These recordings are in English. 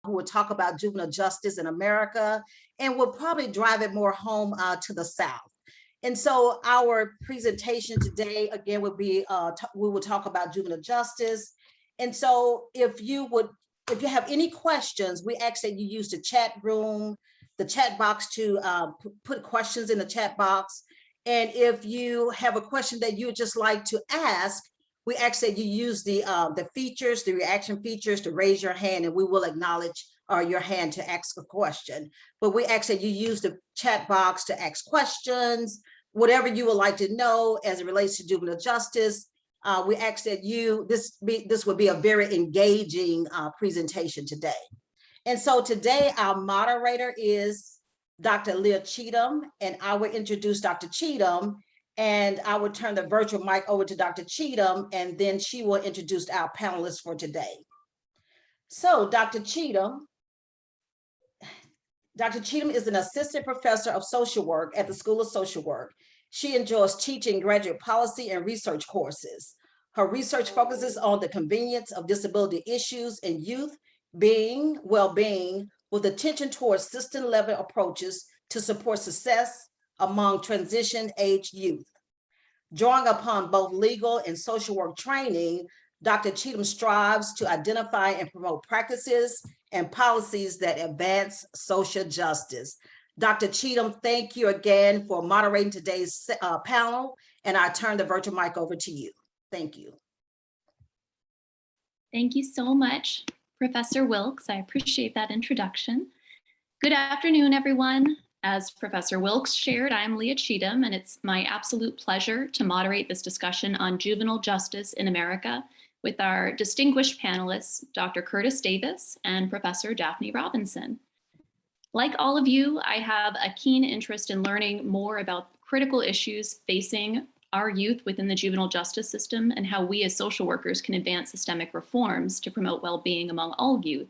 who will talk about juvenile justice in America, and will probably drive it more home to the South. And so our presentation today, again, would be, we will talk about juvenile justice. And so if you have any questions, we ask that you use the chat room, the chat box to put questions in the chat box. And if you have a question that you would just like to ask, we ask that you use the features, the reaction features, to raise your hand, and we will acknowledge your hand to ask a question. But we ask that you use the chat box to ask questions, whatever you would like to know as it relates to juvenile justice. We ask that this would be a very engaging presentation today. And so today our moderator is Dr. Leah Cheatham, and I will introduce Dr. Cheatham, and I will turn the virtual mic over to Dr. Cheatham, and then she will introduce our panelists for today. So Dr. Cheatham is an assistant professor of social work at the School of Social Work. She enjoys teaching graduate policy and research courses. Her research focuses on the convenience of disability issues in youth well-being, with attention towards system-level approaches to support success among transition-age youth. Drawing upon both legal and social work training, Dr. Cheatham strives to identify and promote practices and policies that advance social justice. Dr. Cheatham, thank you again for moderating today's panel, and I turn the virtual mic over to you. Thank you. Thank you so much, Professor Wilkes. I appreciate that introduction. Good afternoon, everyone. As Professor Wilkes shared, I'm Leah Cheatham, and it's my absolute pleasure to moderate this discussion on juvenile justice in America with our distinguished panelists, Dr. Curtis Davis and Professor Daphne Robinson. Like all of you, I have a keen interest in learning more about critical issues facing our youth within the juvenile justice system and how we as social workers can advance systemic reforms to promote well-being among all youth.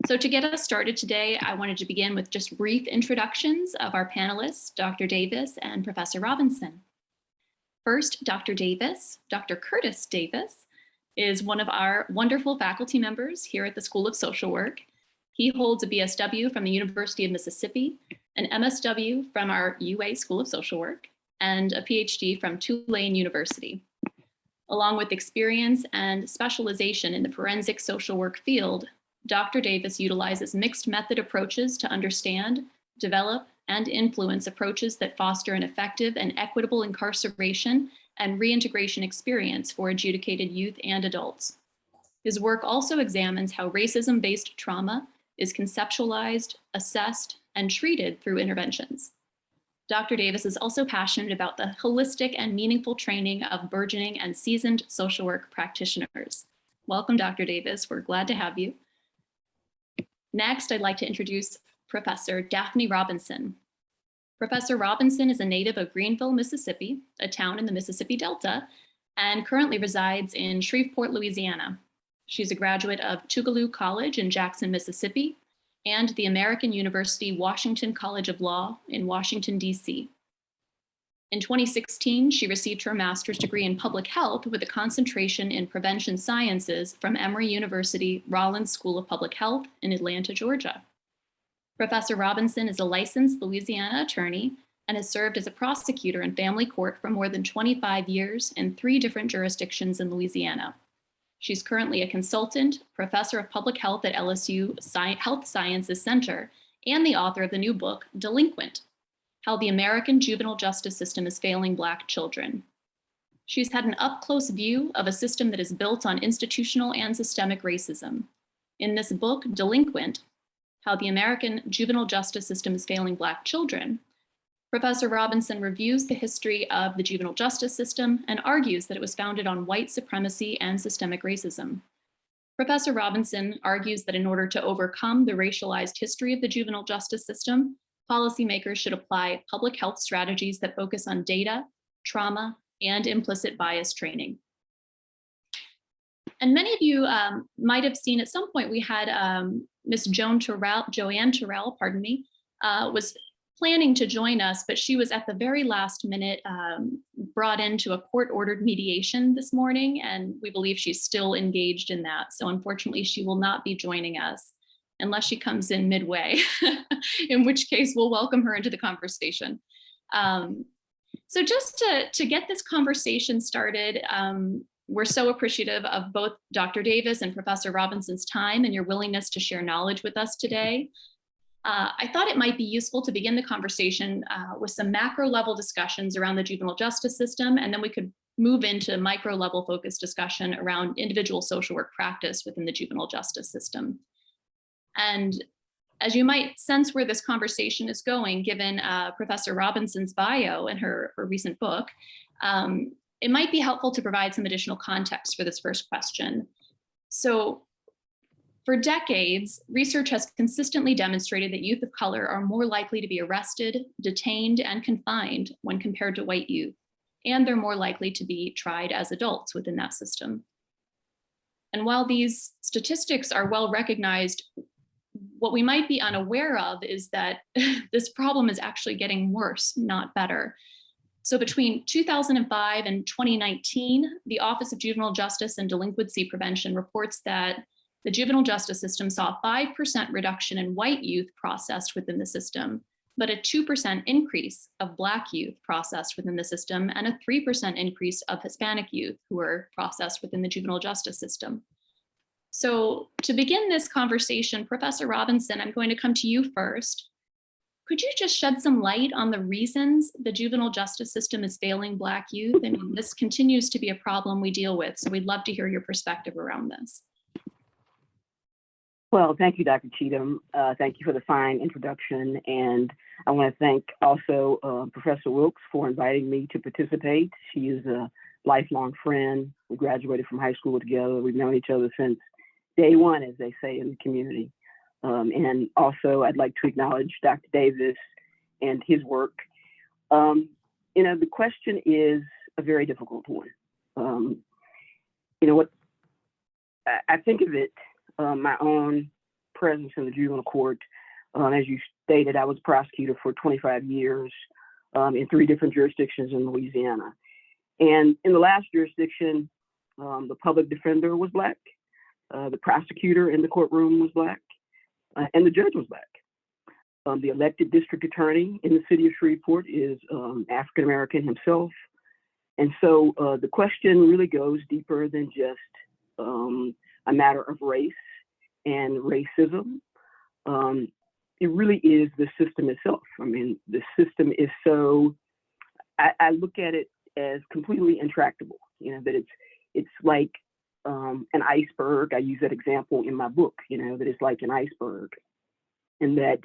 So to get us started today, I wanted to begin with just brief introductions of our panelists, Dr. Davis and Professor Robinson. First, Dr. Davis, Dr. Curtis Davis, is one of our wonderful faculty members here at the School of Social Work. He holds a BSW from the University of Mississippi, an MSW from our UA School of Social Work, and a PhD from Tulane University. Along with experience and specialization in the forensic social work field, Dr. Davis utilizes mixed method approaches to understand, develop, and influence approaches that foster an effective and equitable incarceration and reintegration experience for adjudicated youth and adults. His work also examines how racism-based trauma is conceptualized, assessed, and treated through interventions. Dr. Davis is also passionate about the holistic and meaningful training of burgeoning and seasoned social work practitioners. Welcome, Dr. Davis. We're glad to have you. Next, I'd like to introduce Professor Daphne Robinson. Professor Robinson is a native of Greenville, Mississippi, a town in the Mississippi Delta, and currently resides in Shreveport, Louisiana. She's a graduate of Tougaloo College in Jackson, Mississippi, and the American University Washington College of Law in Washington, D.C. In 2016, she received her master's degree in public health with a concentration in prevention sciences from Emory University Rollins School of Public Health in Atlanta, Georgia. Professor Robinson is a licensed Louisiana attorney and has served as a prosecutor in family court for more than 25 years in 3 different jurisdictions in Louisiana. She's currently a consultant, professor of public health at LSU Health Sciences Center, and the author of the new book, Delinquent: How the American Juvenile Justice System is Failing Black Children. She's had an up-close view of a system that is built on institutional and systemic racism. In this book, Delinquent: How the American Juvenile Justice System is Failing Black Children, Professor Robinson reviews the history of the juvenile justice system and argues that it was founded on white supremacy and systemic racism. Professor Robinson argues that in order to overcome the racialized history of the juvenile justice system, policymakers should apply public health strategies that focus on data, trauma, and implicit bias training. And many of you might have seen at some point we had Miss Joanne Terrell, was planning to join us, but she was at the very last minute brought into a court-ordered mediation this morning, and we believe she's still engaged in that. So unfortunately, she will not be joining us. unless she comes in midway, in which case we'll welcome her into the conversation. So just to get this conversation started, we're so appreciative of both Dr. Davis and Professor Robinson's time and your willingness to share knowledge with us today. I thought it might be useful to begin the conversation with some macro level discussions around the juvenile justice system, and then we could move into micro level focused discussion around individual social work practice within the juvenile justice system. And as you might sense where this conversation is going, given Professor Robinson's bio and her recent book, it might be helpful to provide some additional context for this first question. So for decades, research has consistently demonstrated that youth of color are more likely to be arrested, detained, and confined when compared to white youth, and they're more likely to be tried as adults within that system. And while these statistics are well recognized, what we might be unaware of is that this problem is actually getting worse, not better. So between 2005 and 2019, the Office of Juvenile Justice and Delinquency Prevention reports that the juvenile justice system saw a 5% reduction in white youth processed within the system, but a 2% increase of Black youth processed within the system and a 3% increase of Hispanic youth who were processed within the juvenile justice system. So to begin this conversation, Professor Robinson, I'm going to come to you first. Could you just shed some light on the reasons the juvenile justice system is failing Black youth? I mean, this continues to be a problem we deal with, so we'd love to hear your perspective around this. Well, thank you, Dr. Cheatham. Thank you for the fine introduction. And I want to thank also Professor Wilkes for inviting me to participate. She is a lifelong friend. We graduated from high school together. We've known each other since day one, as they say in the community. And also, I'd like to acknowledge Dr. Davis and his work. The question is a very difficult one. What I think of it, my own presence in the juvenile court. As you stated, I was prosecutor for 25 years in 3 different jurisdictions in Louisiana. And in the last jurisdiction, the public defender was Black, the prosecutor in the courtroom was Black, and the judge was Black. The elected district attorney in the city of Shreveport is African-American himself. And so the question really goes deeper than just a matter of race and racism. It really is the system itself. I mean, the system is so, I look at it as completely intractable, that it's like an iceberg. I use that example in my book, that it's like an iceberg. And that,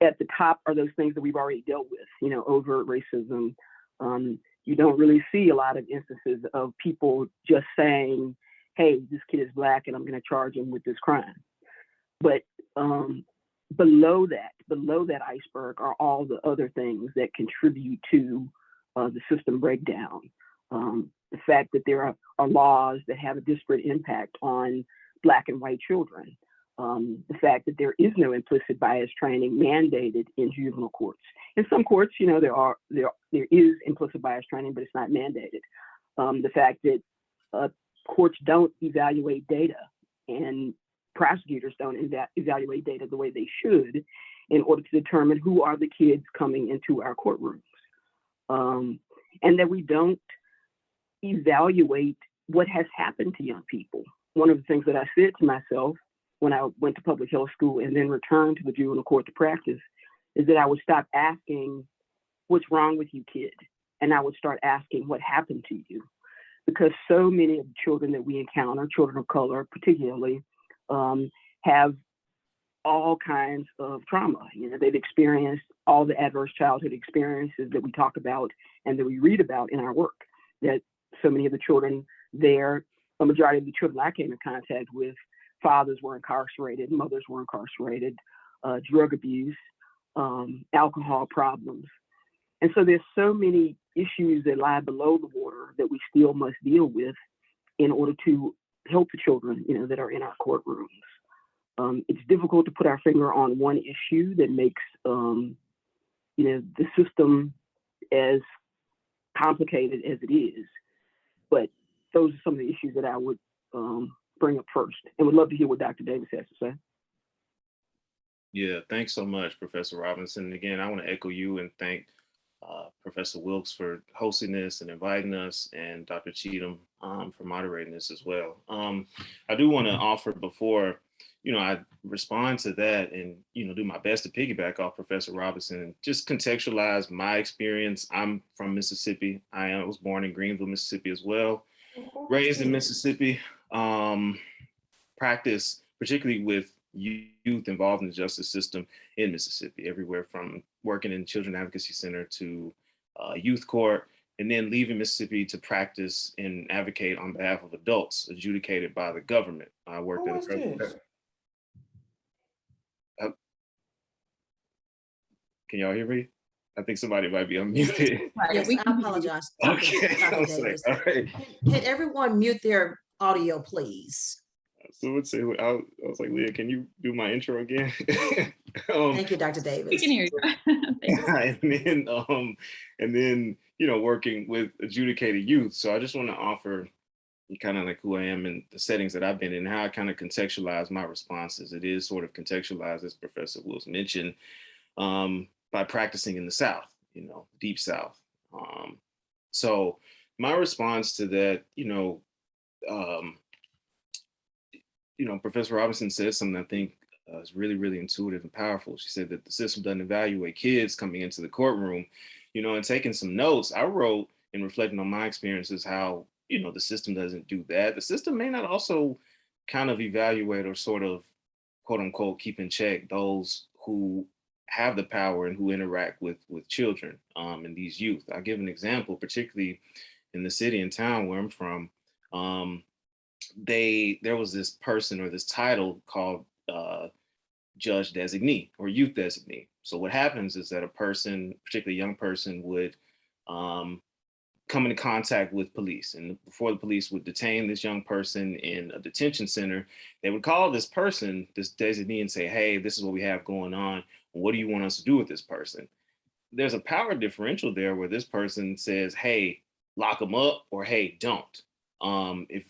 at the top are those things that we've already dealt with, overt racism. You don't really see a lot of instances of people just saying, hey, this kid is Black and I'm going to charge him with this crime. But below that iceberg are all the other things that contribute to the system breakdown. The fact that there are laws that have a disparate impact on Black and white children. The fact that there is no implicit bias training mandated in juvenile courts. In some courts, there is implicit bias training, but it's not mandated. The fact that courts don't evaluate data and prosecutors don't evaluate data the way they should in order to determine who are the kids coming into our courtrooms. And that we don't evaluate what has happened to young people. One of the things that I said to myself when I went to public health school and then returned to the juvenile court to practice is that I would stop asking, what's wrong with you, kid? And I would start asking, what happened to you? Because so many of the children that we encounter, children of color particularly, have all kinds of trauma. They've experienced all the adverse childhood experiences that we talk about and that we read about in our work. That so many of the children there, a majority of the children I came in contact with, fathers were incarcerated, mothers were incarcerated, drug abuse, alcohol problems. And so there's so many issues that lie below the water that we still must deal with in order to help the children, that are in our courtrooms. It's difficult to put our finger on one issue that makes, the system as complicated as it is. But those are some of the issues that I would bring up first, and would love to hear what Dr. Davis has to say. Yeah, thanks so much, Professor Robinson. Again, I want to echo you and thank Professor Wilkes for hosting this and inviting us, and Dr. Cheatham for moderating this as well. I do want to offer before, I respond to that and, do my best to piggyback off Professor Robinson and just contextualize my experience. I'm from Mississippi. I was born in Greenville, Mississippi as well, raised in Mississippi. Um, Practice, particularly with youth involved in the justice system in Mississippi, everywhere from working in Children Advocacy Center to youth court, and then leaving Mississippi to practice and advocate on behalf of adults adjudicated by the government. I worked at a federal. Can y'all hear me? I think somebody might be unmuted. Yes, I apologize. Okay, I Dr. was like, Davis. all right. Can everyone mute their audio, please? So let's say, I was like, Leah, can you do my intro again? Thank you, Dr. Davis. We can hear you. and then, working with adjudicated youth. So I just want to offer kind of like who I am and the settings that I've been in, how I kind of contextualize my responses. It is sort of contextualized, as Professor Wills mentioned, by practicing in the South, deep South. So my response to that, Professor Robinson said something I think is really, really intuitive and powerful. She said that the system doesn't evaluate kids coming into the courtroom, and taking some notes. I wrote and reflecting on my experiences how, the system doesn't do that. The system may not also kind of evaluate or sort of, quote unquote, keep in check those who have the power and who interact with children and these youth. I'll give an example, particularly in the city and town where I'm from. There was this person or this title called judge designee or youth designee. So what happens is that a person, particularly a young person, would come into contact with police. And before the police would detain this young person in a detention center, they would call this person, this designee, and say, hey, this is what we have going on. What do you want us to do with this person? There's a power differential there where this person says, hey, lock them up, or hey, don't. If,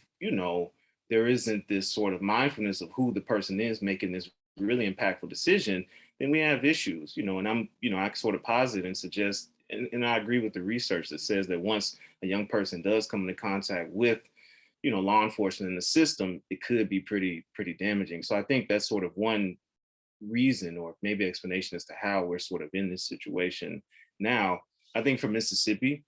there isn't this sort of mindfulness of who the person is making this really impactful decision, then we have issues, and I sort of posit and suggest, and I agree with the research that says that once a young person does come into contact with, law enforcement in the system, it could be pretty damaging. So I think that's sort of one reason or maybe explanation as to how we're sort of in this situation now. I think for Mississippi,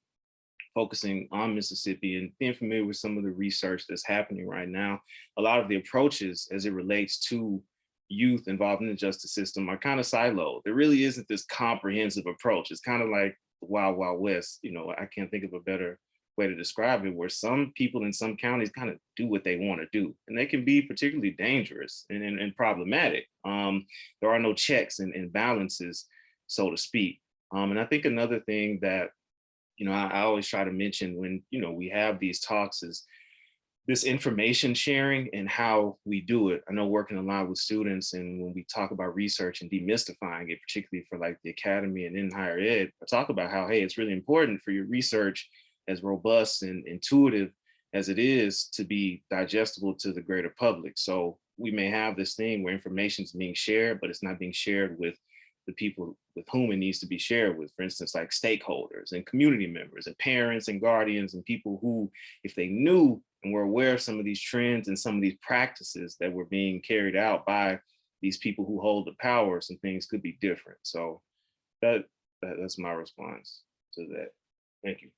focusing on Mississippi and being familiar with some of the research that's happening right now, a lot of the approaches as it relates to youth involved in the justice system are kind of siloed. There really isn't this comprehensive approach. It's kind of like the Wild Wild West. I can't think of a better way to describe it, where some people in some counties kind of do what they want to do, and they can be particularly dangerous and problematic. There are no checks and balances, so to speak. And I think another thing that I always try to mention when we have these talks is this information sharing and how we do it. I know working a lot with students, and when we talk about research and demystifying it, particularly for like the academy and in higher ed, I talk about how, hey, it's really important for your research, as robust and intuitive as it is, to be digestible to the greater public. So we may have this thing where information is being shared, but it's not being shared with the people with whom it needs to be shared with, for instance, like stakeholders and community members and parents and guardians and people who, if they knew and were aware of some of these trends and some of these practices that were being carried out by these people who hold the power, some things could be different. So that's my response to that. Thank you.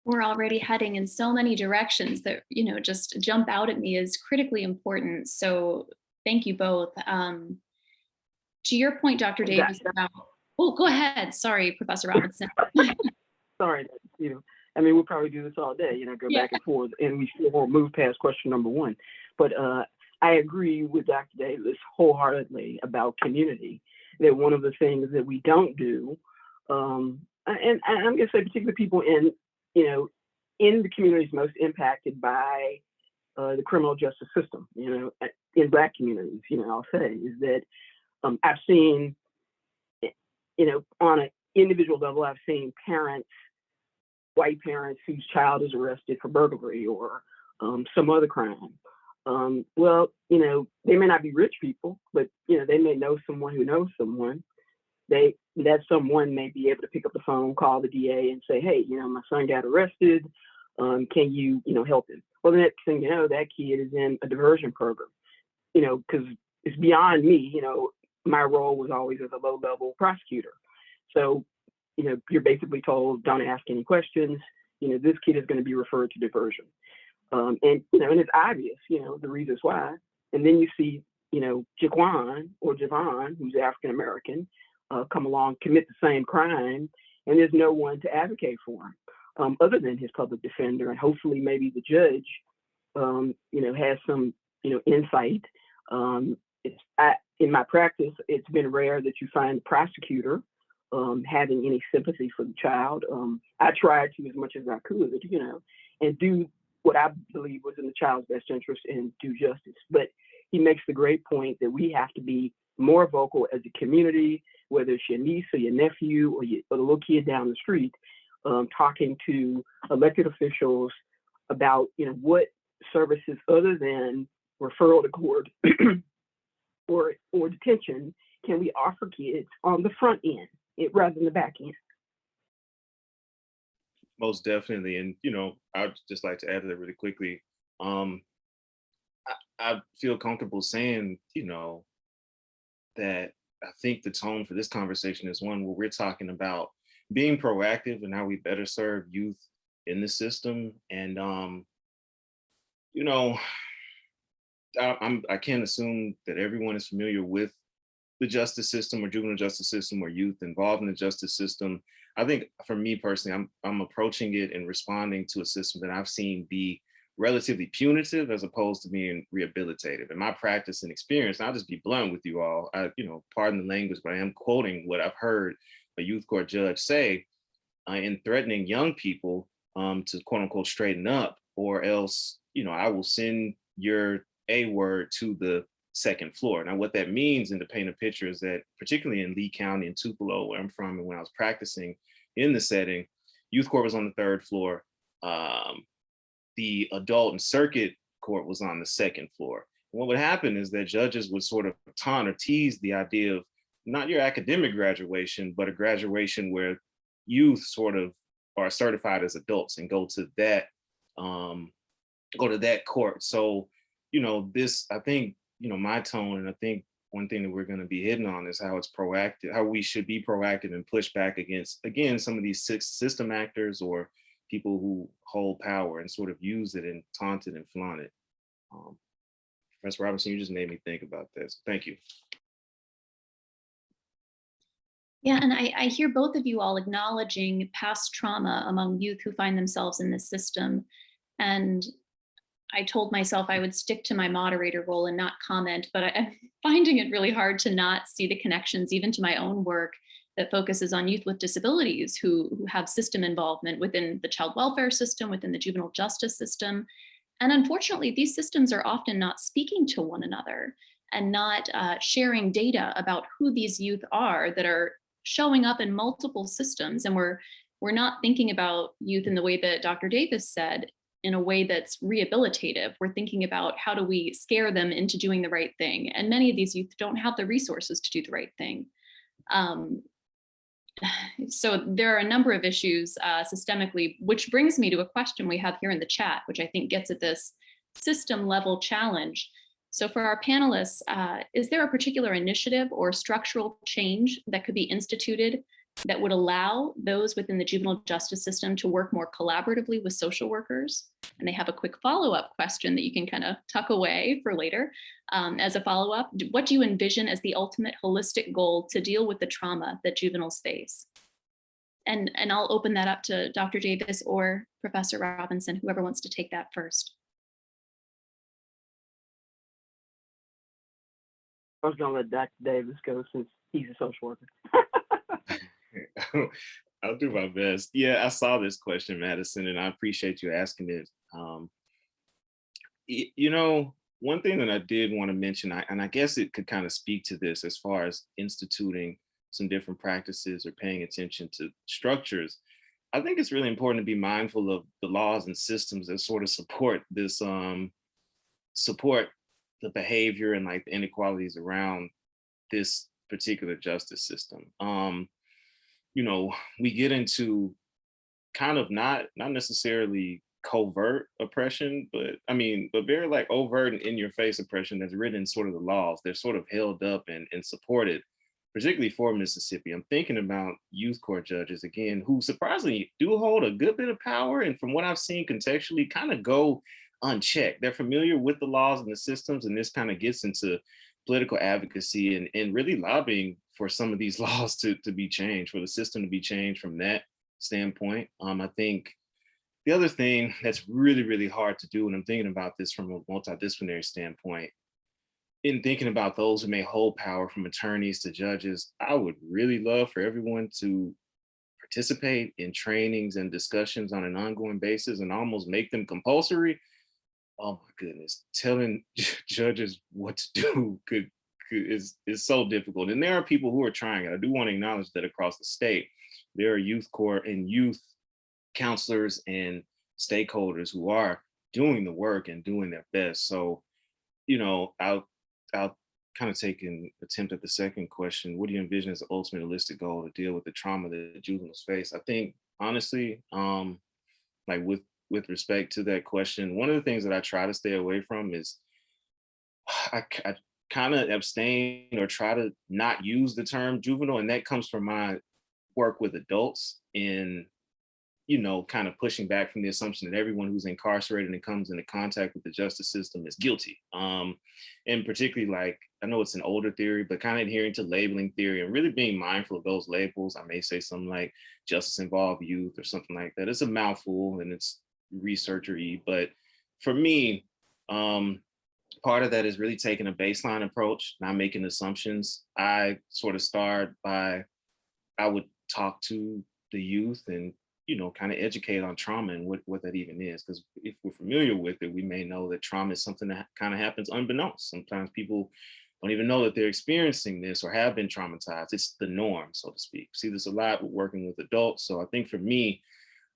We're already heading in so many directions that, just jump out at me as critically important. So thank you both. To your point, Dr. Davis, about, go ahead. Sorry, Professor Robinson. Sorry, we'll probably do this all day, go back and forth, and we still won't move past question number one. But I agree with Dr. Davis wholeheartedly about community, that one of the things that we don't do, and I'm going to say particularly people in the communities most impacted by the criminal justice system, in Black communities, I'll say, is that I've seen, on an individual level, I've seen parents, white parents whose child is arrested for burglary or some other crime, Well, they may not be rich people, but they may know someone who knows someone. That someone may be able to pick up the phone, call the DA, and say, "Hey, my son got arrested. Can you, help him?" Well, the next thing you know, that kid is in a diversion program. Because it's beyond me. My role was always as a low-level prosecutor. So, you're basically told, don't ask any questions. This kid is going to be referred to diversion. And it's obvious, the reasons why. And then you see, Jaquan or Javon, who's African-American, come along, commit the same crime, and there's no one to advocate for him other than his public defender. And hopefully maybe the judge, has some, insight. In my practice, it's been rare that you find the prosecutor having any sympathy for the child. I tried to as much as I could, and do what I believe was in the child's best interest and do justice. But he makes the great point that we have to be more vocal as a community, whether it's your niece or your nephew or the little kid down the street, talking to elected officials about, what services other than referral to court or detention can we offer kids on the front end rather than the back end. Most definitely. And, I'd just like to add to that really quickly. I feel comfortable saying, that I think the tone for this conversation is one where we're talking about being proactive and how we better serve youth in the system. And, I can't assume that everyone is familiar with the justice system or juvenile justice system or youth involved in the justice system. I think for me personally, I'm approaching it and responding to a system that I've seen be relatively punitive as opposed to being rehabilitative. In my practice and experience, and I'll just be blunt with you all, pardon the language, but I am quoting what I've heard a youth court judge say in threatening young people to quote unquote straighten up, or else, I will send your A word to the second floor. Now, what that means, and to paint a picture, is that particularly in Lee County and Tupelo, where I'm from, and when I was practicing in the setting, youth court was on the third floor. The adult and circuit court was on the second floor. And what would happen is that judges would sort of taunt or tease the idea of not your academic graduation, but a graduation where youth sort of are certified as adults and go to that court. So, this, I think, my tone, and I think one thing that we're going to be hitting on is how it's proactive, how we should be proactive and push back against, again, some of these system actors or people who hold power and sort of use it and taunt it and flaunt it. Professor Robinson, you just made me think about this. Thank you. Yeah, and I hear both of you all acknowledging past trauma among youth who find themselves in this system. And I told myself I would stick to my moderator role and not comment, but I'm finding it really hard to not see the connections, even to my own work that focuses on youth with disabilities who have system involvement within the child welfare system, within the juvenile justice system. And unfortunately, these systems are often not speaking to one another and not sharing data about who these youth are that are showing up in multiple systems. And we're not thinking about youth in the way that Dr. Davis said, in a way that's rehabilitative. We're thinking about how do we scare them into doing the right thing. And many of these youth don't have the resources to do the right thing. So there are a number of issues systemically, which brings me to a question we have here in the chat, which I think gets at this system level challenge. So for our panelists, is there a particular initiative or structural change that could be instituted that would allow those within the juvenile justice system to work more collaboratively with social workers? And they have a quick follow-up question that you can kind of tuck away for later. As a follow-up, what do you envision as the ultimate holistic goal to deal with the trauma that juveniles face? And I'll open that up to Dr. Davis or Professor Robinson, whoever wants to take that first. I was gonna let Dr. Davis go since he's a social worker. I'll do my best. Yeah, I saw this question, Madison, and I appreciate you asking it. One thing that I did want to mention, and I guess it could kind of speak to this as far as instituting some different practices or paying attention to structures. I think it's really important to be mindful of the laws and systems that sort of support this support the behavior and like the inequalities around this particular justice system. You know, we get into kind of not necessarily covert oppression, but I mean, but very like overt and in your face oppression that's written in sort of the laws. They're sort of held up and supported, particularly for Mississippi. I'm thinking about youth court judges again, who surprisingly do hold a good bit of power. And from what I've seen contextually, kind of go unchecked. They're familiar with the laws and the systems, and this kind of gets into political advocacy and really lobbying for some of these laws to be changed, for the system to be changed from that standpoint. I think the other thing that's really, really hard to do, and I'm thinking about this from a multidisciplinary standpoint, in thinking about those who may hold power from attorneys to judges, I would really love for everyone to participate in trainings and discussions on an ongoing basis and almost make them compulsory. Oh my goodness, telling judges what to do is so difficult. And there are people who are trying it. I do want to acknowledge that across the state, there are youth court and youth counselors and stakeholders who are doing the work and doing their best. So, you know, I'll kind of take an attempt at the second question. What do you envision as the ultimate holistic goal to deal with the trauma that juveniles face? I think honestly, like with respect to that question, one of the things that I try to stay away from is I kind of abstain or try to not use the term juvenile, and that comes from my work with adults in, you know, kind of pushing back from the assumption that everyone who's incarcerated and comes into contact with the justice system is guilty. And particularly, like, I know it's an older theory, but kind of adhering to labeling theory and really being mindful of those labels. I may say something like justice involved youth or something like that. It's a mouthful and it's researcher-y, but for me, part of that is really taking a baseline approach, not making assumptions. I sort of start by, I would talk to the youth and, you know, kind of educate on trauma and what that even is. Because if we're familiar with it, we may know that trauma is something that kind of happens unbeknownst. Sometimes people don't even know that they're experiencing this or have been traumatized. It's the norm, so to speak. See this a lot with working with adults. So I think for me,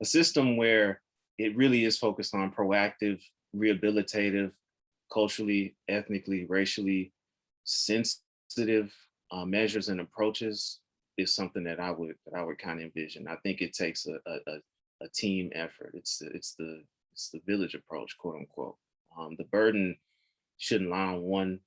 a system where it really is focused on proactive, rehabilitative, culturally, ethnically, racially sensitive measures and approaches is something that I would kind of envision. I think it takes a team effort. It's the village approach, quote unquote. The burden shouldn't lie on one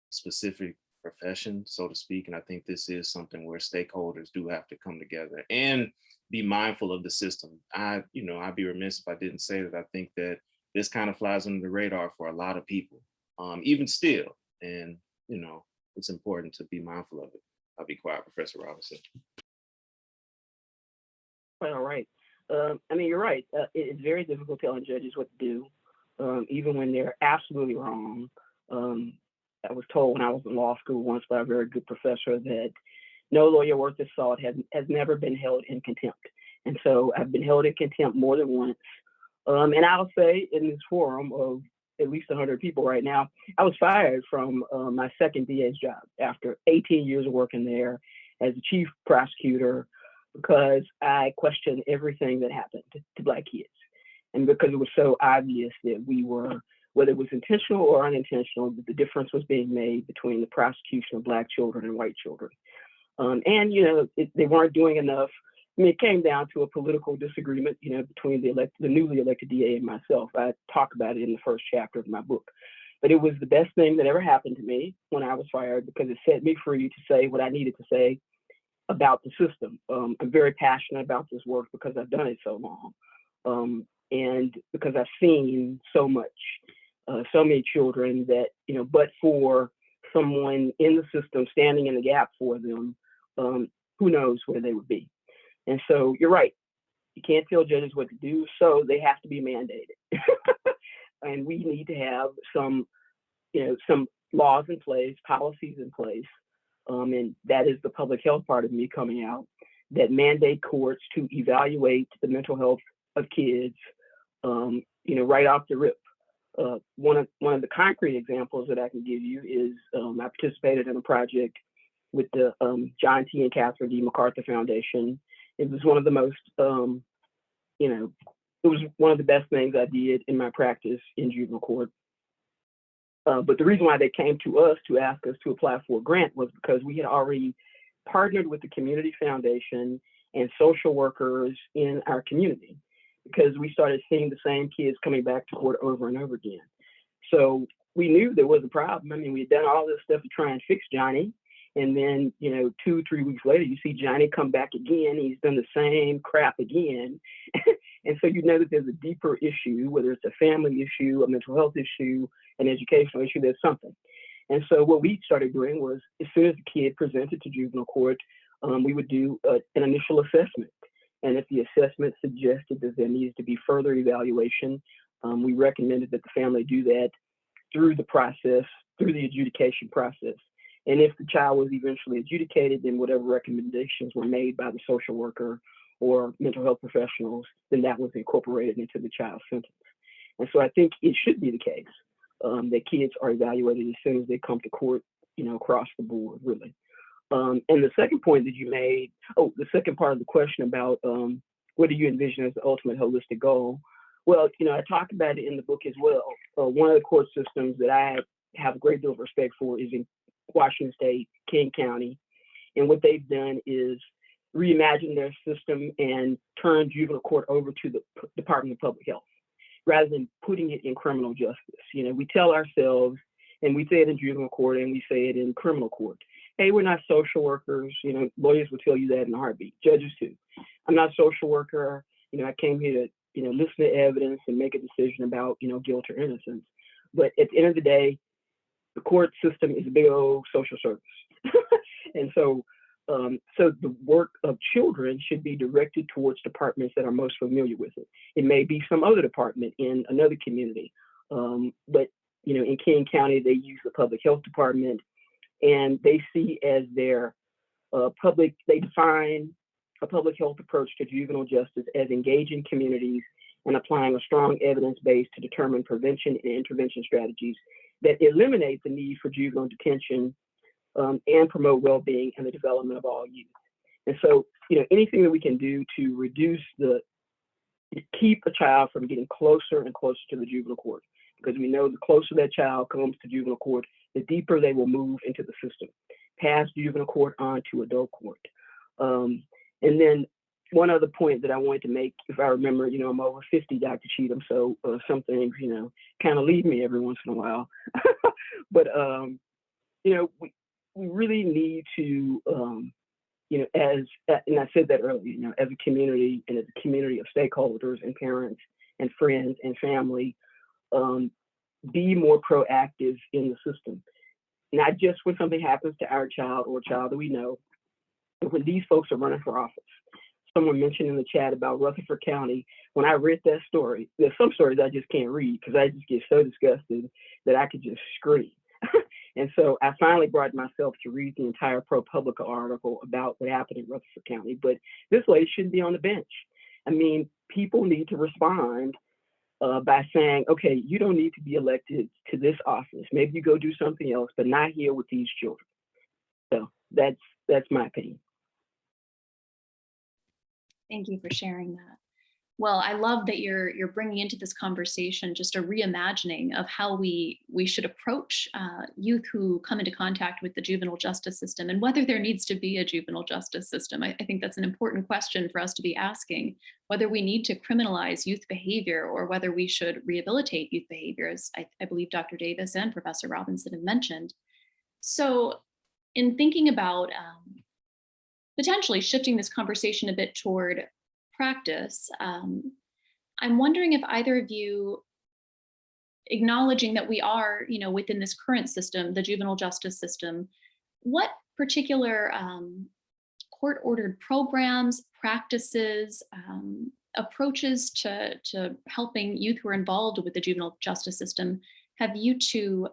specific profession, so to speak. And I think this is something where stakeholders do have to come together and be mindful of the system. I'd be remiss if I didn't say that I think that this kind of flies under the radar for a lot of people, even still. And, you know, it's important to be mindful of it. I'll be quiet, Professor Robinson. All right. I mean, you're right. It's very difficult telling judges what to do, even when they're absolutely wrong. I was told when I was in law school once by a very good professor that no lawyer worth his salt has never been held in contempt. And so I've been held in contempt more than once. And I'll say in this forum of at least 100 people right now, I was fired from my second DA's job after 18 years of working there as a chief prosecutor because I questioned everything that happened to Black kids. And because it was so obvious that we were, whether it was intentional or unintentional, that the difference was being made between the prosecution of Black children and white children. And, you know, they weren't doing enough. I mean, it came down to a political disagreement, you know, between the newly elected DA and myself. I talk about it in the first chapter of my book. But it was the best thing that ever happened to me when I was fired because it set me free to say what I needed to say about the system. I'm very passionate about this work because I've done it so long. And because I've seen so much, so many children that, you know, but for someone in the system standing in the gap for them, who knows where they would be. And so you're right. You can't tell judges what to do, so they have to be mandated. And we need to have some laws in place, policies in place. And that is the public health part of me coming out, that mandate courts to evaluate the mental health of kids, right off the rip. One of the concrete examples that I can give you is I participated in a project with the John T. and Catherine D. MacArthur Foundation. It was one of the most, it was one of the best things I did in my practice in juvenile court. But the reason why they came to us to ask us to apply for a grant was because we had already partnered with the community foundation and social workers in our community, because we started seeing the same kids coming back to court over and over again. So we knew there was a problem. I mean, we had done all this stuff to try and fix Johnny. And then, 2-3 weeks later, you see Johnny come back again. He's done the same crap again. And so you know that there's a deeper issue, whether it's a family issue, a mental health issue, an educational issue, there's something. And so what we started doing was, as soon as the kid presented to juvenile court, we would do an initial assessment. And if the assessment suggested that there needs to be further evaluation, we recommended that the family do that through the process, through the adjudication process. And if the child was eventually adjudicated, then whatever recommendations were made by the social worker or mental health professionals, then that was incorporated into the child's sentence. And so I think it should be the case that kids are evaluated as soon as they come to court, across the board, really. And the second point that you made, the second part of the question about what do you envision as the ultimate holistic goal? Well, I talk about it in the book as well. One of the court systems that I have a great deal of respect for is in Washington State, King County. And what they've done is reimagine their system and turn juvenile court over to the Department of Public Health, rather than putting it in criminal justice. We tell ourselves, and we say it in juvenile court and we say it in criminal court, hey, we're not social workers. Lawyers will tell you that in a heartbeat. Judges too. I'm not a social worker. I came here to, listen to evidence and make a decision about, guilt or innocence. But at the end of the day, the court system is a big old social service. And so the work of children should be directed towards departments that are most familiar with it. It may be some other department in another community. But, in King County, they use the public health department, and they see as their they define a public health approach to juvenile justice as engaging communities and applying a strong evidence base to determine prevention and intervention strategies that eliminate the need for juvenile detention and promote well-being and the development of all youth. And so, anything that we can do to keep a child from getting closer and closer to the juvenile court, because we know the closer that child comes to juvenile court, the deeper they will move into the system, past juvenile court on to adult court. And then one other point that I wanted to make, if I remember, I'm over 50, Dr. Cheatham, so some things, kind of leave me every once in a while. But, we really need to, and I said that earlier, as a community and as a community of stakeholders and parents and friends and family, be more proactive in the system. Not just when something happens to our child or a child that we know, but when these folks are running for office. Someone mentioned in the chat about Rutherford County. When I read that story, there's some stories I just can't read because I just get so disgusted that I could just scream. And so I finally brought myself to read the entire ProPublica article about what happened in Rutherford County. But this lady shouldn't be on the bench. I mean, people need to respond by saying, okay, you don't need to be elected to this office. Maybe you go do something else, but not here with these children. So that's my opinion. Thank you for sharing that. Well, I love that you're bringing into this conversation just a reimagining of how we should approach youth who come into contact with the juvenile justice system, and whether there needs to be a juvenile justice system. I think that's an important question for us to be asking, whether we need to criminalize youth behavior or whether we should rehabilitate youth behavior, as I believe Dr. Davis and Professor Robinson have mentioned. So in thinking about potentially shifting this conversation a bit toward practice, I'm wondering if either of you, acknowledging that we are, within this current system, the juvenile justice system, what particular court-ordered programs, practices, approaches to helping youth who are involved with the juvenile justice system have you two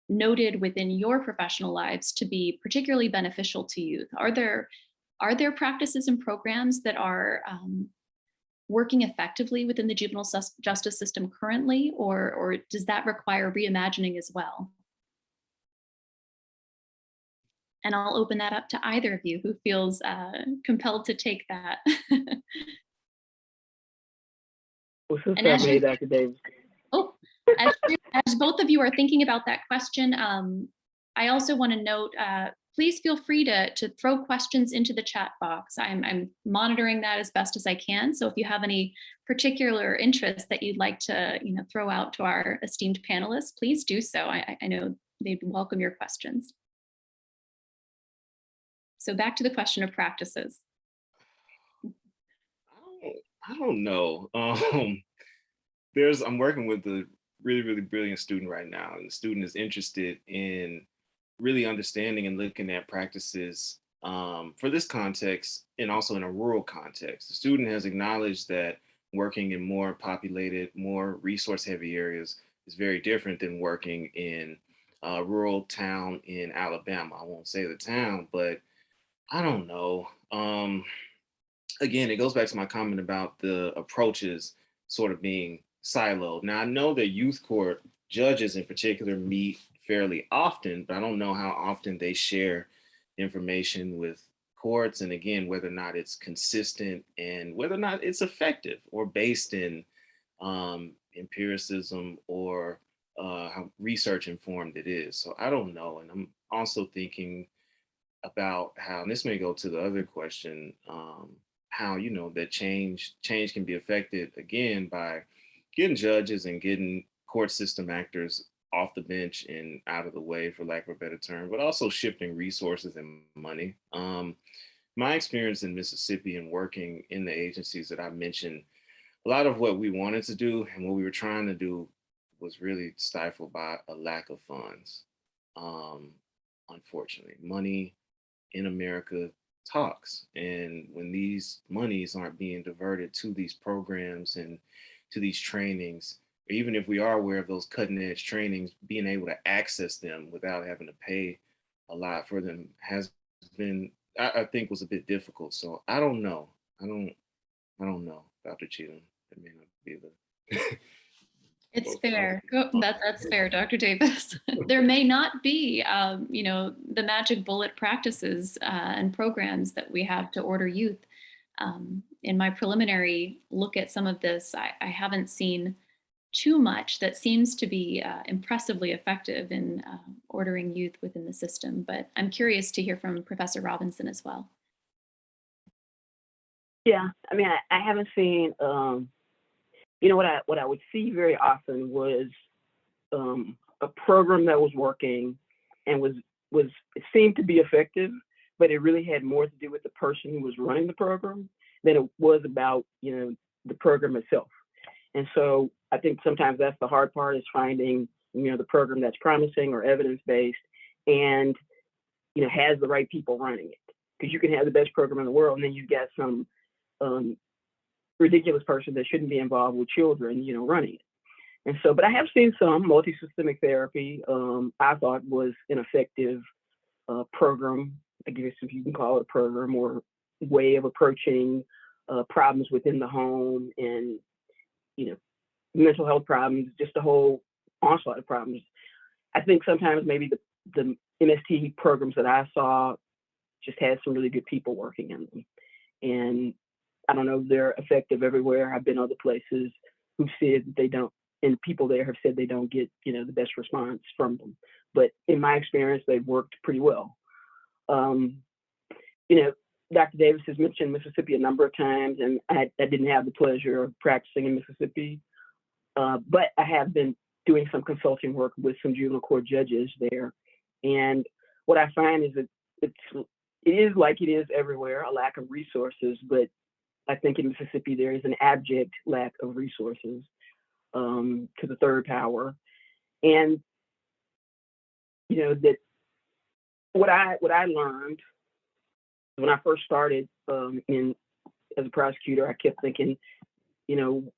noted within your professional lives to be particularly beneficial to youth? Are there practices and programs that are working effectively within the juvenile justice system currently, or does that require reimagining as well? And I'll open that up to either of you who feels compelled to take that. Well, since I made Dr. Davis. Oh, As both of you are thinking about that question, I also want to note, please feel free to throw questions into the chat box. I'm monitoring that as best as I can. So if you have any particular interests that you'd like to throw out to our esteemed panelists, please do so. I know they'd welcome your questions. So back to the question of practices. I don't know. I'm working with a really, really brilliant student right now, and the student is interested in really understanding and looking at practices for this context and also in a rural context. The student has acknowledged that working in more populated, more resource-heavy areas is very different than working in a rural town in Alabama. I won't say the town, but I don't know. Again, it goes back to my comment about the approaches sort of being siloed. Now, I know that youth court judges in particular meet fairly often, but I don't know how often they share information with courts. And again, whether or not it's consistent and whether or not it's effective or based in empiricism or how research informed it is. So I don't know. And I'm also thinking about how, and this may go to the other question, how that change can be affected again by getting judges and getting court system actors off the bench and out of the way, for lack of a better term, but also shifting resources and money. My experience in Mississippi and working in the agencies that I mentioned, a lot of what we wanted to do and what we were trying to do was really stifled by a lack of funds. Unfortunately, money in America talks. And when these monies aren't being diverted to these programs and to these trainings, or even if we are aware of those cutting edge trainings, being able to access them without having to pay a lot for them has been, I think, was a bit difficult. So I don't know. I don't know, Dr. Cheatham. That may not be the It's fair. That's fair, Dr. Davis. There may not be, the magic bullet practices and programs that we have to order youth. In my preliminary look at some of this, I haven't seen too much that seems to be impressively effective in ordering youth within the system. But I'm curious to hear from Professor Robinson as well. Yeah, I mean, I haven't seen. What I would see very often was a program that was working and it seemed to be effective, but it really had more to do with the person who was running the program than it was about the program itself. And so I think sometimes that's the hard part, is finding the program that's promising or evidence-based and has the right people running it. Because you can have the best program in the world and then you've got some ridiculous person that shouldn't be involved with children, running it. And so, but I have seen some multi-systemic therapy. I thought was an effective program, I guess if you can call it a program, or way of approaching problems within the home and, mental health problems, just a whole onslaught of problems. I think sometimes maybe the MST programs that I saw just had some really good people working in them. And I don't know if they're effective everywhere. I've been other places who said that they don't, and people there have said they don't get, the best response from them. But in my experience, they've worked pretty well. Dr. Davis has mentioned Mississippi a number of times, and I didn't have the pleasure of practicing in Mississippi, but I have been doing some consulting work with some juvenile court judges there. And what I find is that it is like it is everywhere, a lack of resources, but I think in Mississippi there is an abject lack of resources to the third power. And that what I learned when I first started as a prosecutor, I kept thinking,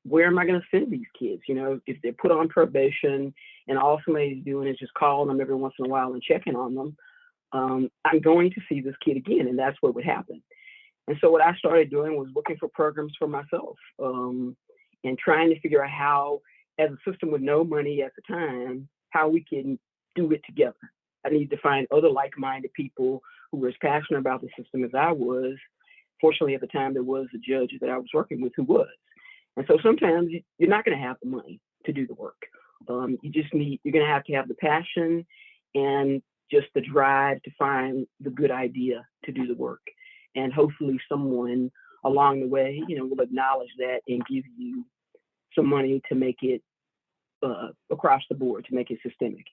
where am I going to send these kids? If they're put on probation and all somebody's doing is just calling them every once in a while and checking on them, I'm going to see this kid again, and that's what would happen. And so what I started doing was looking for programs for myself and trying to figure out how, as a system with no money at the time, how we can do it together. I needed to find other like-minded people who were as passionate about the system as I was. Fortunately, at the time, there was a judge that I was working with who was. And so sometimes you're not going to have the money to do the work, You're going to have the passion and just the drive to find the good idea to do the work. And hopefully someone along the way, will acknowledge that and give you some money to make it across the board, to make it systemic.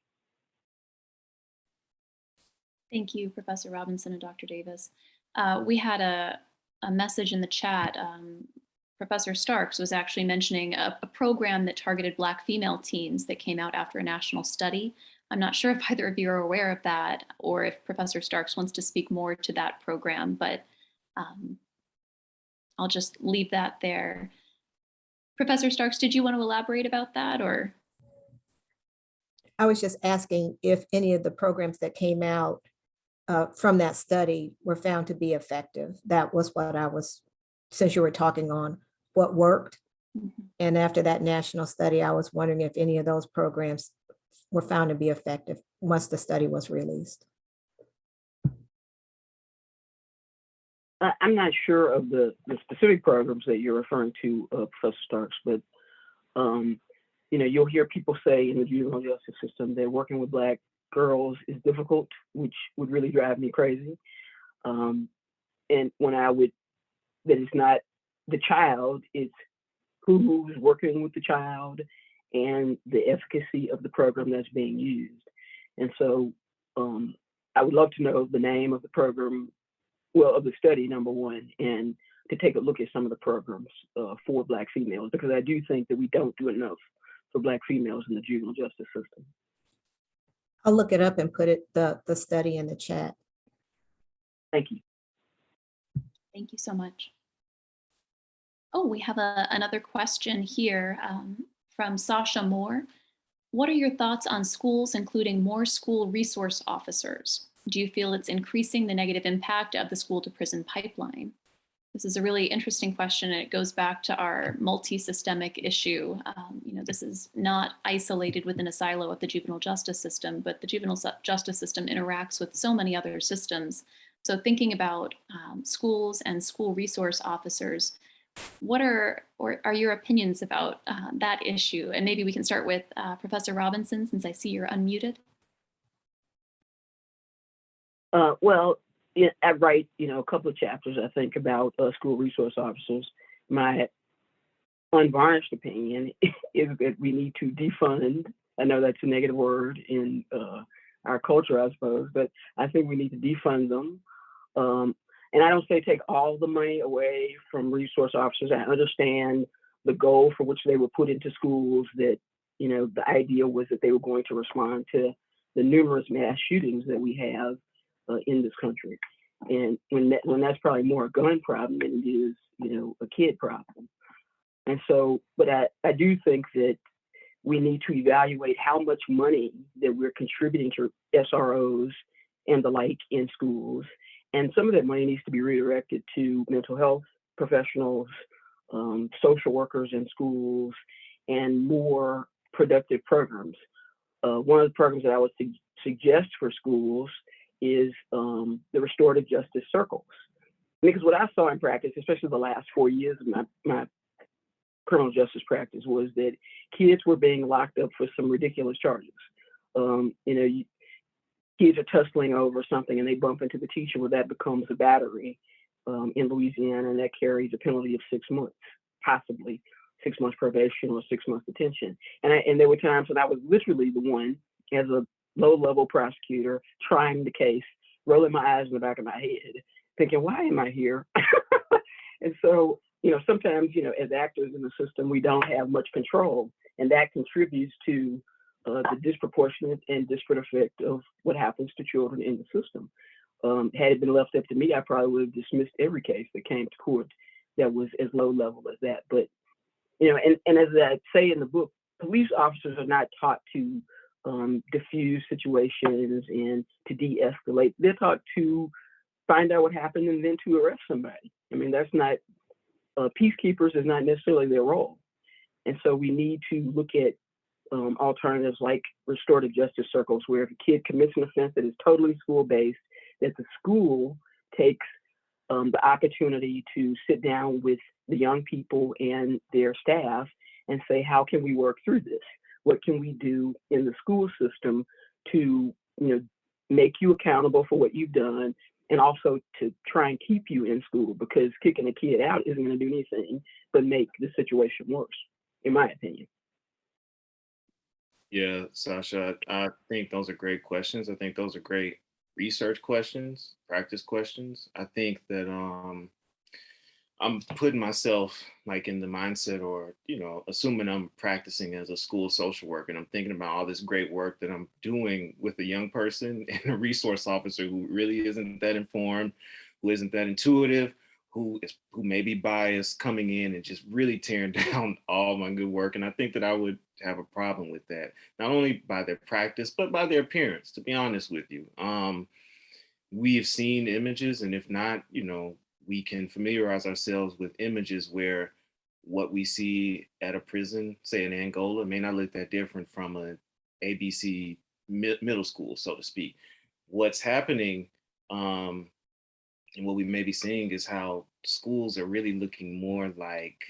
Thank you, Professor Robinson and Dr. Davis. We had a message in the chat. Professor Starks was actually mentioning a program that targeted Black female teens that came out after a national study. I'm not sure if either of you are aware of that or if Professor Starks wants to speak more to that program, but I'll just leave that there. Professor Starks, did you want to elaborate about that, or? I was just asking if any of the programs that came out from that study were found to be effective. That was what I was, since you were talking on what worked. Mm-hmm. And after that national study, I was wondering if any of those programs were found to be effective once the study was released. I'm not sure of the specific programs that you're referring to, Professor Starks, but you'll hear people say in the juvenile justice system that working with Black girls is difficult, which would really drive me crazy. And when that it's not the child, it's who's working with the child and the efficacy of the program that's being used. And so I would love to know the name of the program, of the study, number one, and to take a look at some of the programs for Black females, because I do think that we don't do enough for Black females in the juvenile justice system. I'll look it up and put the study in the chat. Thank you. Thank you so much. Oh, we have another question here from Sasha Moore. What are your thoughts on schools including more school resource officers? Do you feel it's increasing the negative impact of the school to prison pipeline? This is a really interesting question, and it goes back to our multi-systemic issue. This is not isolated within a silo of the juvenile justice system, but the juvenile justice system interacts with so many other systems. So thinking about schools and school resource officers, what are your opinions about that issue? And maybe we can start with Professor Robinson, since I see you're unmuted. I write, a couple of chapters, I think, about school resource officers. My unvarnished opinion is that we need to defund. I know that's a negative word in our culture, I suppose, but I think we need to defund them. And I don't say take all the money away from resource officers. I understand the goal for which they were put into schools, that, the idea was that they were going to respond to the numerous mass shootings that we have in this country. And when that's probably more a gun problem than it is, a kid problem. And so, but I do think that we need to evaluate how much money that we're contributing to SROs and the like in schools. And some of that money needs to be redirected to mental health professionals, social workers in schools, and more productive programs. One of the programs that I would suggest for schools is the restorative justice circles. Because what I saw in practice, especially the last 4 years of my criminal justice practice, was that kids were being locked up for some ridiculous charges. Kids are tussling over something and they bump into the teacher, well, that becomes a battery in Louisiana, and that carries a penalty of 6 months, possibly 6 months probation or 6 months detention. And there were times when I was literally the one, as a low-level prosecutor, trying the case, rolling my eyes in the back of my head, thinking, why am I here? And so, sometimes, as actors in the system, we don't have much control, and that contributes to the disproportionate and disparate effect of what happens to children in the system. Had it been left up to me, I probably would have dismissed every case that came to court that was as low level as that. But, and as I say in the book, police officers are not taught to diffuse situations and to de-escalate. They're taught to find out what happened and then to arrest somebody. I mean, that's not, peacekeepers is not necessarily their role. And so we need to look at alternatives like restorative justice circles, where if a kid commits an offense that is totally school-based, that the school takes the opportunity to sit down with the young people and their staff and say, how can we work through this? what can we do in the school system to, make you accountable for what you've done, and also to try and keep you in school, because kicking a kid out isn't going to do anything but make the situation worse, in my opinion. Yeah, Sasha, I think those are great questions. I think those are great research questions, practice questions. I think that I'm putting myself like in the mindset, or assuming I'm practicing as a school social worker, and I'm thinking about all this great work that I'm doing with a young person and a resource officer who really isn't that informed, who isn't that intuitive, who may be biased, coming in and just really tearing down all my good work. And I think that I would have a problem with that, not only by their practice but by their appearance, to be honest with you. We have seen images, and if not, we can familiarize ourselves with images where what we see at a prison, say in Angola, may not look that different from a ABC middle school, so to speak. What's happening, and what we may be seeing, is how schools are really looking more like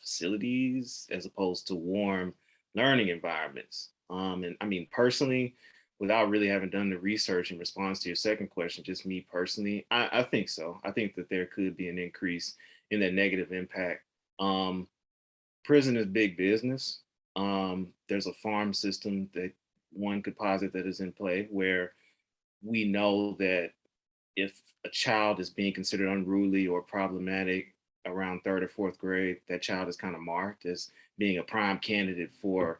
facilities as opposed to warm learning environments. And I mean, personally, without really having done the research in response to your second question, just me personally, I think so. I think that there could be an increase in that negative impact. Prison is big business. There's a farm system that one could posit that is in play, where we know that if a child is being considered unruly or problematic around third or fourth grade, that child is kind of marked as being a prime candidate for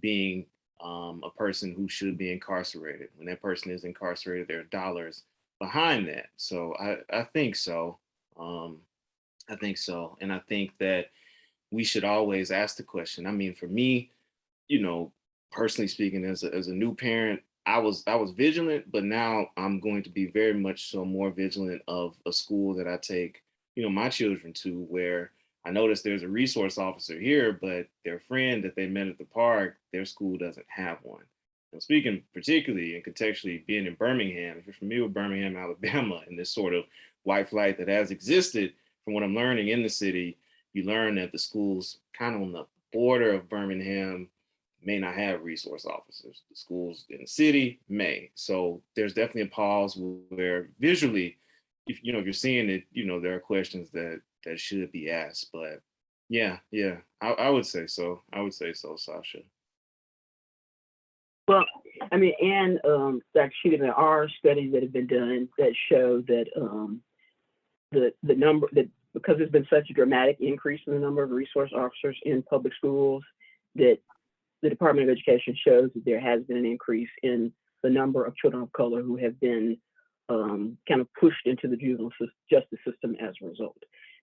being a person who should be incarcerated. When that person is incarcerated, there are dollars behind that. So I think so. I think so. And I think that we should always ask the question. I mean, for me, personally speaking, as a new parent, I was vigilant, but now I'm going to be very much so more vigilant of a school that I take, my children to, where I notice there's a resource officer here, but their friend that they met at the park, their school doesn't have one. And speaking particularly and contextually being in Birmingham, if you're familiar with Birmingham, Alabama, and this sort of white flight that has existed, from what I'm learning in the city, you learn that the schools kind of on the border of Birmingham may not have resource officers. The schools in the city may. So there's definitely a pause where visually, if you're seeing it, there are questions that should be asked. But yeah, I would say so. I would say so, Sasha. Well, I mean, and actually, there are studies that have been done that show that the number, that because there's been such a dramatic increase in the number of resource officers in public schools, that the Department of Education shows that there has been an increase in the number of children of color who have been kind of pushed into the juvenile justice system as a result.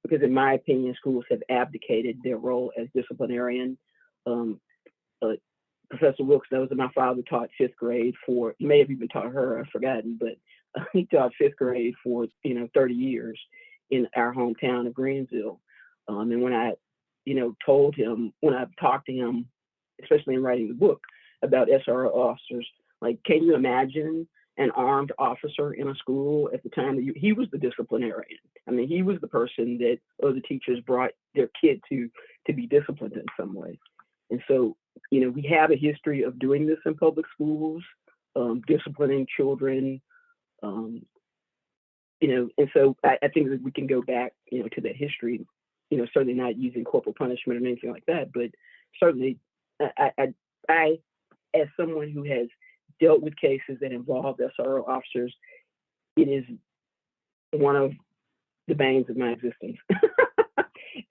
Because in my opinion, schools have abdicated their role as disciplinarian. Professor Wilkes knows that my father taught fifth grade for, he may have even taught her, I've forgotten, but he taught fifth grade for 30 years in our hometown of Greensville. And when I told him, when I talked to him, especially in writing the book about SRO officers, like, can you imagine an armed officer in a school at the time that he was the disciplinarian? I mean, he was the person that other teachers brought their kid to be disciplined in some way. And so, we have a history of doing this in public schools, disciplining children, and so I think that we can go back, to that history, certainly not using corporal punishment or anything like that, but certainly I, as someone who has dealt with cases that involve SRO officers, it is one of the banes of my existence.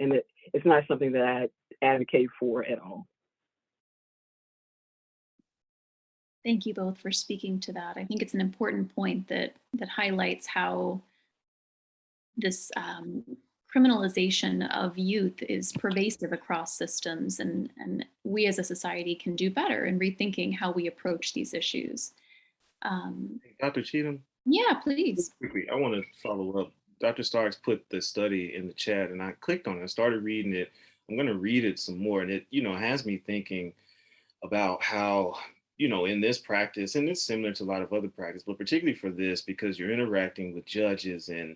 And it's not something that I advocate for at all. Thank you both for speaking to that. I think it's an important point that highlights how this criminalization of youth is pervasive across systems, and we as a society can do better in rethinking how we approach these issues. Dr. Cheatham? Yeah, please. Quickly, I want to follow up. Dr. Starks put the study in the chat, and I clicked on it. I started reading it. I'm going to read it some more, and it has me thinking about how in this practice, and it's similar to a lot of other practice, but particularly for this, because you're interacting with judges and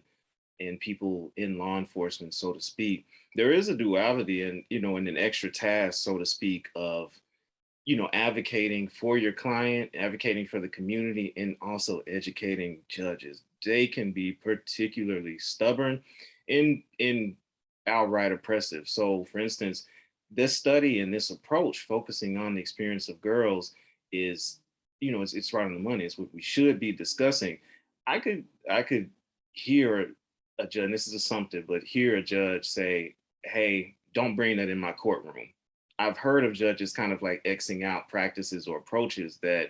and people in law enforcement, so to speak, there is a duality and, and an extra task, so to speak, of, advocating for your client, advocating for the community, and also educating judges. They can be particularly stubborn and outright oppressive. So, for instance, this study and this approach focusing on the experience of girls is, it's right on the money. It's what we should be discussing. I could hear a judge, and this is assumptive, but hear a judge say, hey, don't bring that in my courtroom. I've heard of judges kind of like Xing out practices or approaches that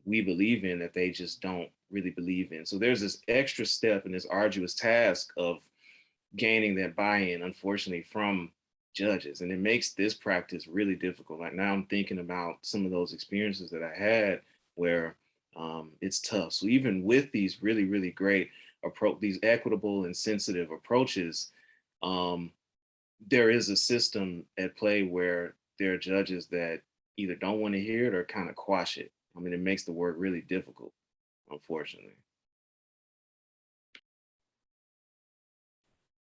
we believe in that they just don't really believe in. So there's this extra step and this arduous task of gaining that buy-in, unfortunately, from judges. And it makes this practice really difficult. Like now I'm thinking about some of those experiences that I had where it's tough. So even with these really, really great approach, these equitable and sensitive approaches, there is a system at play where there are judges that either don't want to hear it or kind of quash it. I mean, it makes the work really difficult, unfortunately.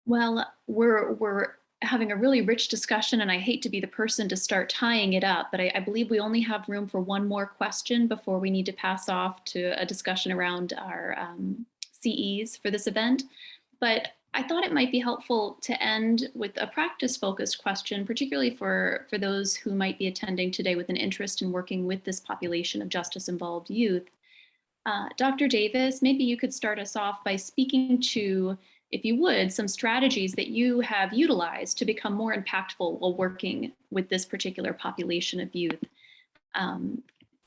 Well, we're having a really rich discussion, and I hate to be the person to start tying it up, but I believe we only have room for one more question before we need to pass off to a discussion around our CEs for this event. But I thought it might be helpful to end with a practice-focused question, particularly for those who might be attending today with an interest in working with this population of justice-involved youth. Dr. Davis, maybe you could start us off by speaking to, if you would, some strategies that you have utilized to become more impactful while working with this particular population of youth.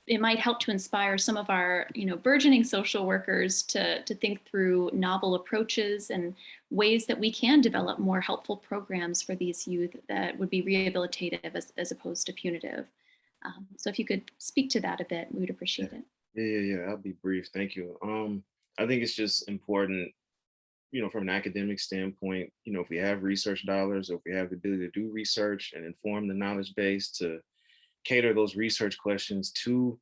It might help to inspire some of our, burgeoning social workers to think through novel approaches and ways that we can develop more helpful programs for these youth that would be rehabilitative as opposed to punitive. So if you could speak to that a bit, we would appreciate it. Yeah. I'll be brief. Thank you. I think it's just important, from an academic standpoint, if we have research dollars or if we have the ability to do research and inform the knowledge base, to cater those research questions to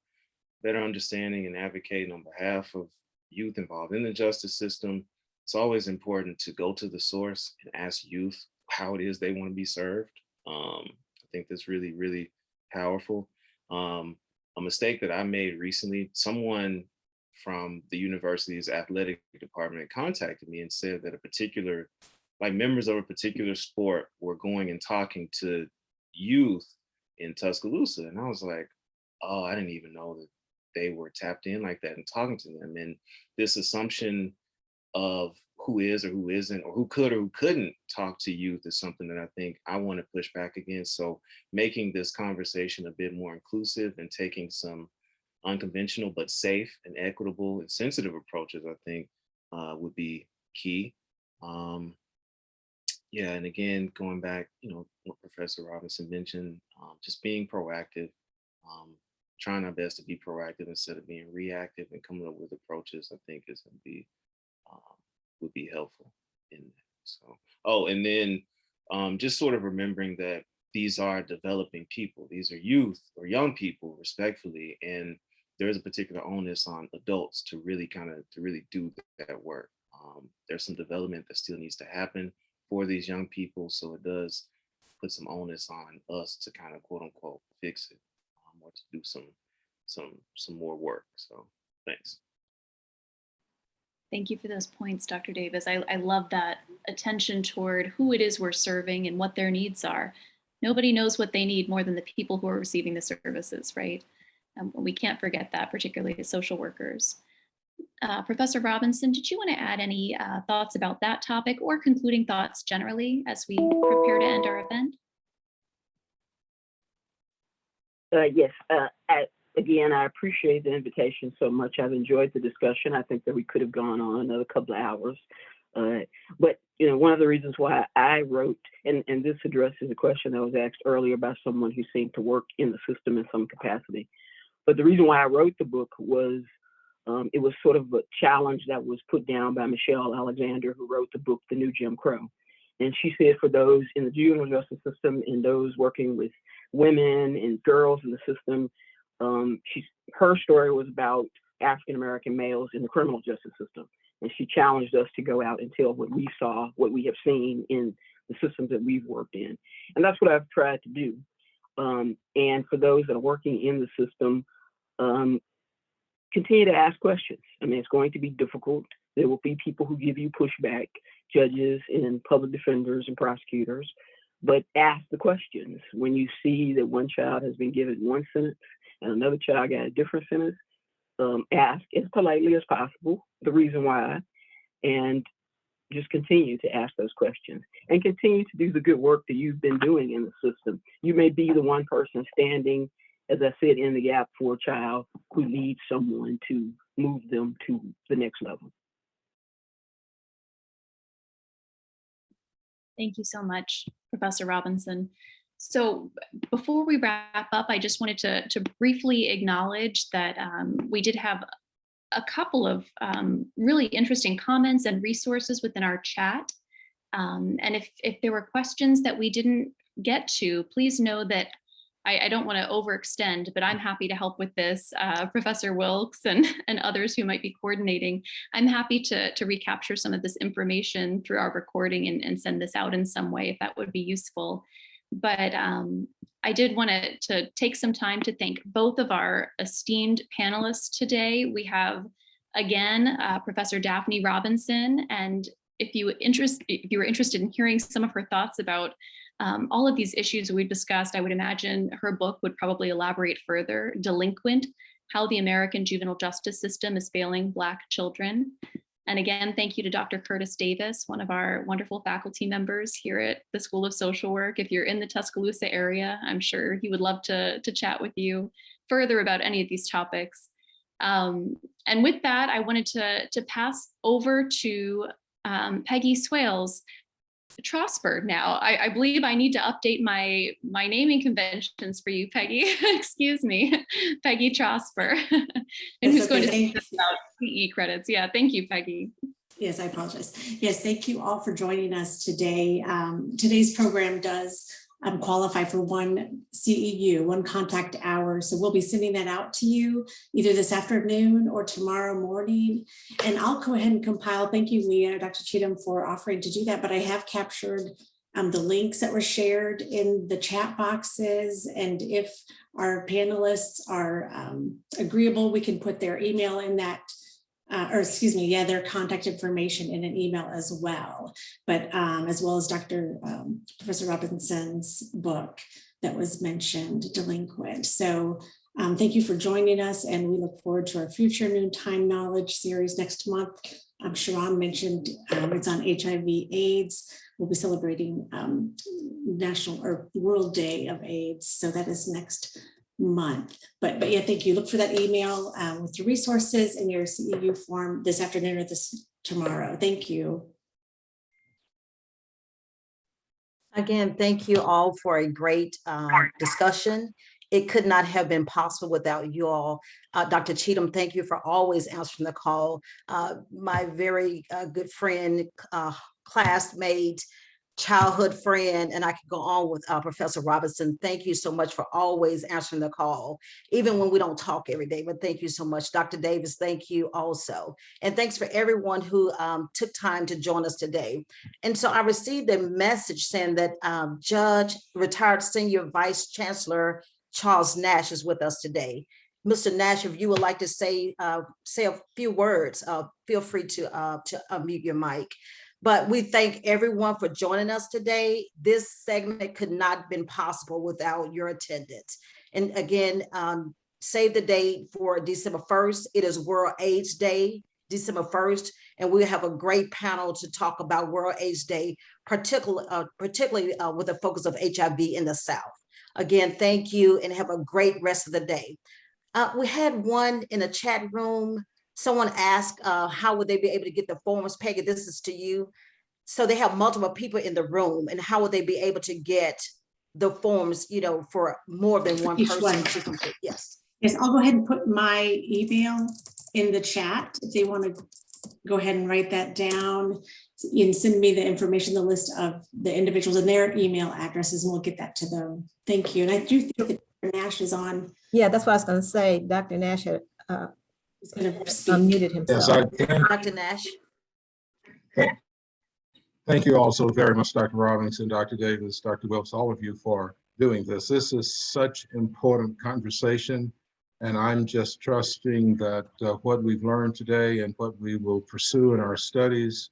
better understanding and advocating on behalf of youth involved in the justice system. It's always important to go to the source and ask youth how it is they want to be served. I think that's really, really powerful. A mistake that I made recently, someone from the university's athletic department contacted me and said that members of a particular sport were going and talking to youth in Tuscaloosa. And I was like, oh, I didn't even know that they were tapped in like that and talking to them. And this assumption of who is or who isn't, or who could or who couldn't talk to youth is something that I think I want to push back against. So making this conversation a bit more inclusive and taking some unconventional but safe and equitable and sensitive approaches, I think would be key. And again, going back, what Professor Robinson mentioned, just being proactive, trying our best to be proactive instead of being reactive, and coming up with approaches, I think is going to be would be helpful in that. So, and then just sort of remembering that these are developing people, these are youth or young people, respectfully, and there is a particular onus on adults to really do that work. There's some development that still needs to happen for these young people, so it does put some onus on us to kind of quote unquote fix it, or to do some more work. So thanks. Thank you for those points, Dr. Davis. I love that attention toward who it is we're serving and what their needs are. Nobody knows what they need more than the people who are receiving the services, right? We can't forget that, particularly as social workers. Professor Robinson, did you want to add any thoughts about that topic or concluding thoughts generally as we prepare to end our event? Yes. Again, I appreciate the invitation so much. I've enjoyed the discussion. I think that we could have gone on another couple of hours. But one of the reasons why I wrote, and this addresses a question that was asked earlier by someone who seemed to work in the system in some capacity. But the reason why I wrote the book was it was sort of a challenge that was put down by Michelle Alexander, who wrote the book, The New Jim Crow. And she said for those in the juvenile justice system and those working with women and girls in the system, her story was about African-American males in the criminal justice system. And she challenged us to go out and tell what we saw, what we have seen in the systems that we've worked in. And that's what I've tried to do. And for those that are working in the system, continue to ask questions. I mean, it's going to be difficult. There will be people who give you pushback, judges and public defenders and prosecutors, but ask the questions. When you see that one child has been given one sentence and another child got a different sentence, ask as politely as possible the reason why, and just continue to ask those questions and continue to do the good work that you've been doing in the system. You may be the one person standing, as I said, in the gap for a child who needs someone to move them to the next level. Thank you so much, Professor Robinson. So before we wrap up, I just wanted to briefly acknowledge that we did have a couple of really interesting comments and resources within our chat. And if there were questions that we didn't get to, please know that I don't want to overextend, but I'm happy to help with this. Professor Wilkes and others who might be coordinating, I'm happy to recapture some of this information through our recording and send this out in some way if that would be useful. But I did want to take some time to thank both of our esteemed panelists today. We have, again, Professor Daphne Robinson, and if you were interested in hearing some of her thoughts about all of these issues we discussed, I would imagine her book would probably elaborate further. Delinquent: How the American Juvenile Justice System is Failing Black Children. And again, thank you to Dr. Curtis Davis, one of our wonderful faculty members here at the School of Social Work. If you're in the Tuscaloosa area, I'm sure he would love to chat with you further about any of these topics. And with that, I wanted to pass over to Peggy Swales. Trosper now. I believe I need to update my naming conventions for you, Peggy. Excuse me, Peggy Trosper, and who's going to speak about CE credits. Yeah, thank you, Peggy. Yes, I apologize. Yes, thank you all for joining us today. Today's program does qualify for one CEU, one contact hour. So we'll be sending that out to you either this afternoon or tomorrow morning. And I'll go ahead and compile. Thank you, Leah, Dr. Cheatham, for offering to do that. But I have captured the links that were shared in the chat boxes. And if our panelists are agreeable, we can put their email in that, their contact information in an email as well. But as well as Professor Robinson's book that was mentioned, Delinquent. So thank you for joining us, and we look forward to our future Noontime Knowledge series next month. Sharon mentioned it's on HIV/AIDS. We'll be celebrating National or World Day of AIDS. So that is next month. But yeah, thank you. Look for that email with your resources and your CEU form this afternoon or tomorrow. Thank you. Again, thank you all for a great discussion. It could not have been possible without you all. Dr. Cheatham, thank you for always answering the call. My very good friend, classmate, childhood friend, and I could go on with Professor Robinson. Thank you so much for always answering the call, even when we don't talk every day, but thank you so much. Dr. Davis, thank you also. And thanks for everyone who took time to join us today. And so I received a message saying that retired Senior Vice Chancellor Charles Nash is with us today. Mr. Nash, if you would like to say a few words, feel free to unmute your mic. But we thank everyone for joining us today. This segment could not have been possible without your attendance. And again, save the date for December 1st. It is World AIDS Day, December 1st. And we have a great panel to talk about World AIDS Day, particularly with a focus of HIV in the South. Again, thank you and have a great rest of the day. We had one in the chat room. Someone asked, how would they be able to get the forms? Peggy, this is to you. So they have multiple people in the room, and how would they be able to get the forms, for more than one person to complete? Yes. Yes, I'll go ahead and put my email in the chat. If they want to go ahead and write that down and send me the information, the list of the individuals and their email addresses, and we'll get that to them. Thank you. And I do think that Dr. Nash is on. Yeah, that's what I was going to say. Dr. Nash had unmuted himself. Yes, I can. Dr. Nash. Thank you all so very much, Dr. Robinson, Dr. Davis, Dr. Wilkes, all of you for doing this. This is such important conversation, and I'm just trusting that what we've learned today and what we will pursue in our studies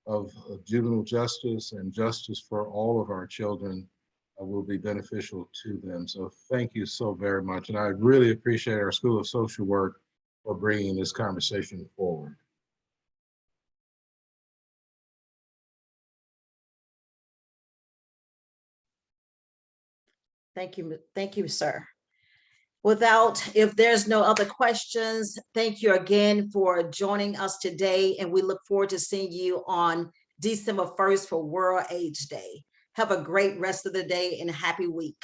of juvenile justice and justice for all of our children will be beneficial to them. So thank you so very much. And I really appreciate our School of Social Work for bringing this conversation forward. Thank you, sir. If there's no other questions, thank you again for joining us today, and we look forward to seeing you on December 1st for World AIDS Day. Have a great rest of the day and happy week.